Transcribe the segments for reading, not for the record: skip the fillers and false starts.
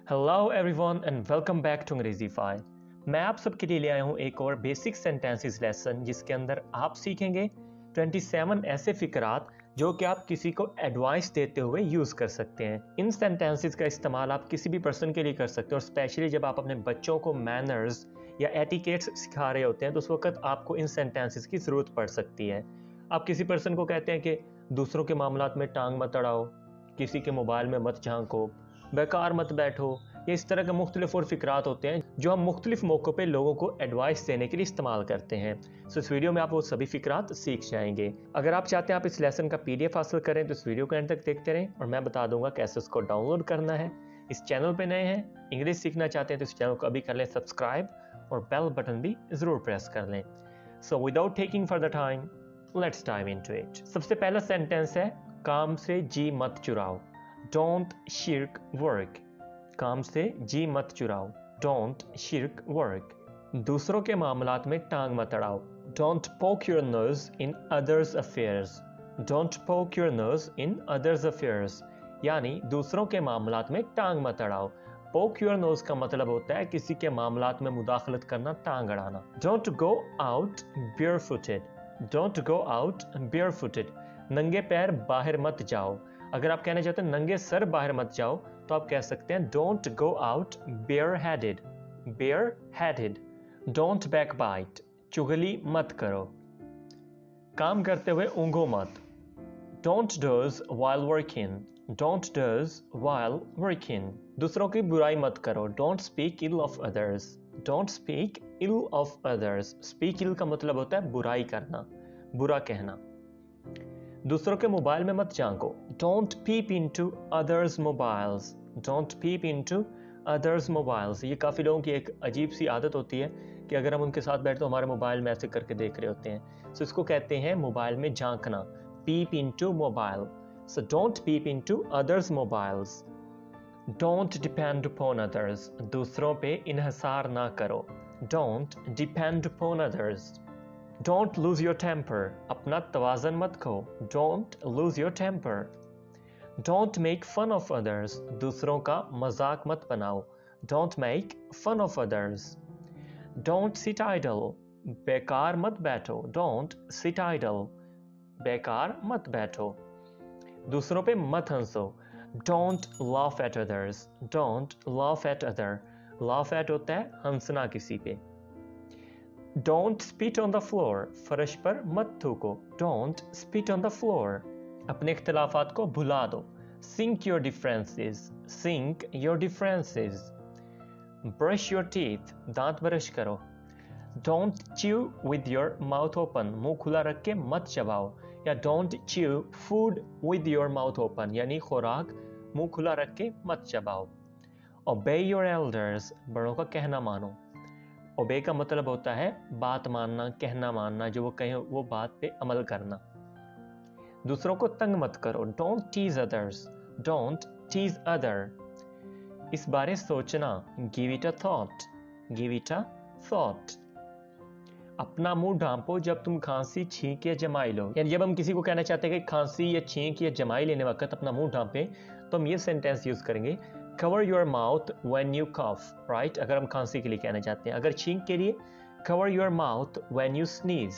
Hello everyone and welcome back to Angrezify. मैं आप सबके लिए ले आया हूँ एक और बेसिक सेंटेंसेस लेसन जिसके अंदर आप सीखेंगे 27 ऐसे फिकरात जो कि आप किसी को एडवाइस देते हुए यूज़ कर सकते हैं। इन सेंटेंसेस का इस्तेमाल आप किसी भी पर्सन के लिए कर सकते हैं और स्पेशली जब आप अपने बच्चों को मैनर्स या एटिकेट्स सिखा रहे होते हैं तो उस वक्त आपको इन सेंटेंसेस की ज़रूरत पड़ सकती है। आप किसी पर्सन को कहते हैं कि दूसरों के मामलात में टांग मत अड़ाओ, किसी के मोबाइल में मत झांको, बेकार मत बैठो, ये इस तरह के मुख्तलिफ और फिक्रात होते हैं जो हम मुख्तलिफ मौक़ों पे लोगों को एडवाइस देने के लिए इस्तेमाल करते हैं। सो इस वीडियो में आप वो सभी फिक्रात सीख जाएंगे। अगर आप चाहते हैं आप इस लेसन का PDF हासिल करें तो इस वीडियो को एंड तक देखते रहें और मैं बता दूंगा कैसे उसको डाउनलोड करना है। इस चैनल पर नए हैं, इंग्लिश सीखना चाहते हैं तो इस चैनल को अभी कर लें सब्सक्राइब और बेल बटन भी ज़रूर प्रेस कर लें। So without taking further time let's dive into it. सबसे पहला सेंटेंस है काम से जी मत चुराओ। Don't shirk work। काम से जी मत चुराओ। Don't shirk work। दूसरों के मामलात में टांग मत अड़ाओ। Don't poke your nose in others' affairs। Don't poke your nose in others' affairs। यानी दूसरों के मामलात में टांग मत अड़ाओ। Poke your nose का मतलब होता है किसी के मामलात में मुदाखलत करना, टांग अड़ाना। Don't go out barefooted। Don't go out barefooted। नंगे पैर बाहर मत जाओ। अगर आप कहना चाहते हैं नंगे सर बाहर मत जाओ तो आप कह सकते हैं don't go out bareheaded। bareheaded। Don't backbite। चुगली मत करो। काम करते हुए ऊँघो मत। Don't doze while working। Don't doze while working। दूसरों की बुराई मत करो। Don't speak ill of others। Don't speak ill of others। speak ill का मतलब होता है बुराई करना, बुरा कहना। दूसरों के मोबाइल में मत झांको। Don't peep into others' mobiles। Don't peep into others' mobiles। ये काफ़ी लोगों की एक अजीब सी आदत होती है कि अगर हम उनके साथ बैठे तो हमारे मोबाइल में ऐसे करके देख रहे होते हैं। सो इसको कहते हैं मोबाइल में झांकना, peep into mobile। So don't peep into others' mobiles। Don't depend upon others। दूसरों पे इन्हिसार ना करो। Don't depend upon others। Don't lose your temper। अपना तवाज़न मत खो। Don't lose your temper। Don't make fun of others। दूसरों का मजाक मत बनाओ। Don't make fun of others। Don't sit idle। बेकार मत बैठो। Don't sit idle। बेकार मत बैठो। दूसरों पे मत हंसो। Don't laugh at others। Don't laugh at other। laugh at होता है हंसना किसी पे। Don't spit on the floor। फर्श पर मत थूको। Don't spit on the floor। अपने इख्तिलाफात को भुला दो। Sink your differences। Sink your differences। Brush your teeth। दांत ब्रश करो। Don't chew with your mouth open। मुंह खुला रख के मत चबाओ। या Don't chew food with your mouth open यानी खुराक मुंह खुला रख के मत चबाओ। Obey your elders। बड़ों का कहना मानो। ओबे का मतलब होता है बात मानना, कहना मानना, जो वो कहें वो बात पे अमल करना। दूसरों को तंग मत करो। Don't tease others. Don't tease other. इस बारे सोचना। Give it a thought. Give it a thought. अपना मुंह ढांपो जब तुम खांसी, छींक या जमाई लो। यानी जब हम किसी को कहना चाहते हैं कि खांसी या छींक या जमाई लेने वक्त अपना मुंह ढांपे तो हम ये सेंटेंस यूज करेंगे cover your mouth when you cough। right? अगर हम खांसी के लिए कहना चाहते हैं। अगर छींक के लिए cover your mouth when you sneeze।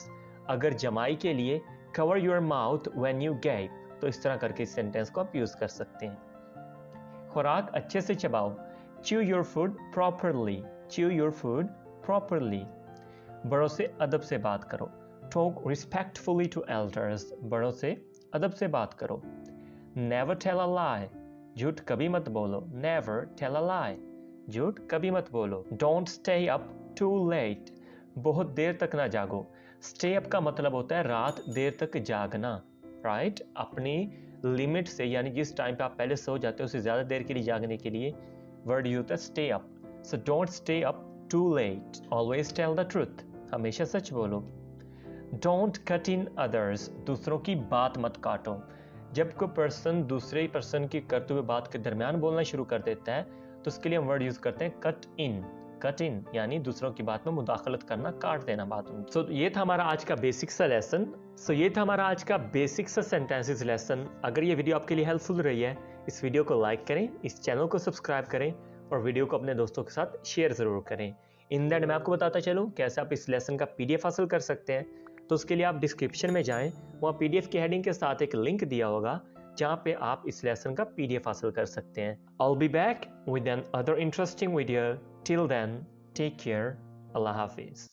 अगर जमाई के लिए cover your mouth when you gape। तो इस तरह करके इस सेंटेंस को आप यूज कर सकते हैं। खुराक अच्छे से चबाओ। chew your food properly। chew your food properly। बड़ों से अदब से बात करो। talk respectfully to elders। बड़ों से अदब से बात करो। never tell a lie। झूठ कभी मत बोलो। Never tell a lie। झूठ कभी मत बोलो। Don't stay up too late। बहुत देर तक ना जागो। Stay up का मतलब होता है रात देर तक जागना। right? अपनी लिमिट से यानी जिस टाइम पे आप पहले सो जाते हो उससे ज़्यादा देर के लिए जागने के लिए वर्ड यूज होता है stay up। So don't stay up too late। Always tell the truth। हमेशा सच बोलो। Don't cut in others। दूसरों की बात मत काटो। जब कोई पर्सन दूसरे पर्सन की करते हुए बात के दरमियान बोलना शुरू कर देता है तो उसके लिए हम वर्ड यूज करते हैं कट इन। कट इन यानी दूसरों की बात में मुदाखलत करना, काट देना बात उनकी। सो ये था हमारा आज का बेसिक सा लेसन। ये था हमारा आज का बेसिक सा सेंटेंसेस लेसन। अगर ये वीडियो आपके लिए हेल्पफुल रही है इस वीडियो को लाइक करें, इस चैनल को सब्सक्राइब करें और वीडियो को अपने दोस्तों के साथ शेयर ज़रूर करें। इन दैट मैं आपको बताता चलूँ कैसे आप इस लेसन का PDF हासिल कर सकते हैं। तो उसके लिए आप डिस्क्रिप्शन में जाएं, वहाँ PDF की हेडिंग के साथ एक लिंक दिया होगा जहाँ पे आप इस लेसन का PDF हासिल कर सकते हैं। I'll be back with an other interesting video. Till then, take care. Allah Hafiz.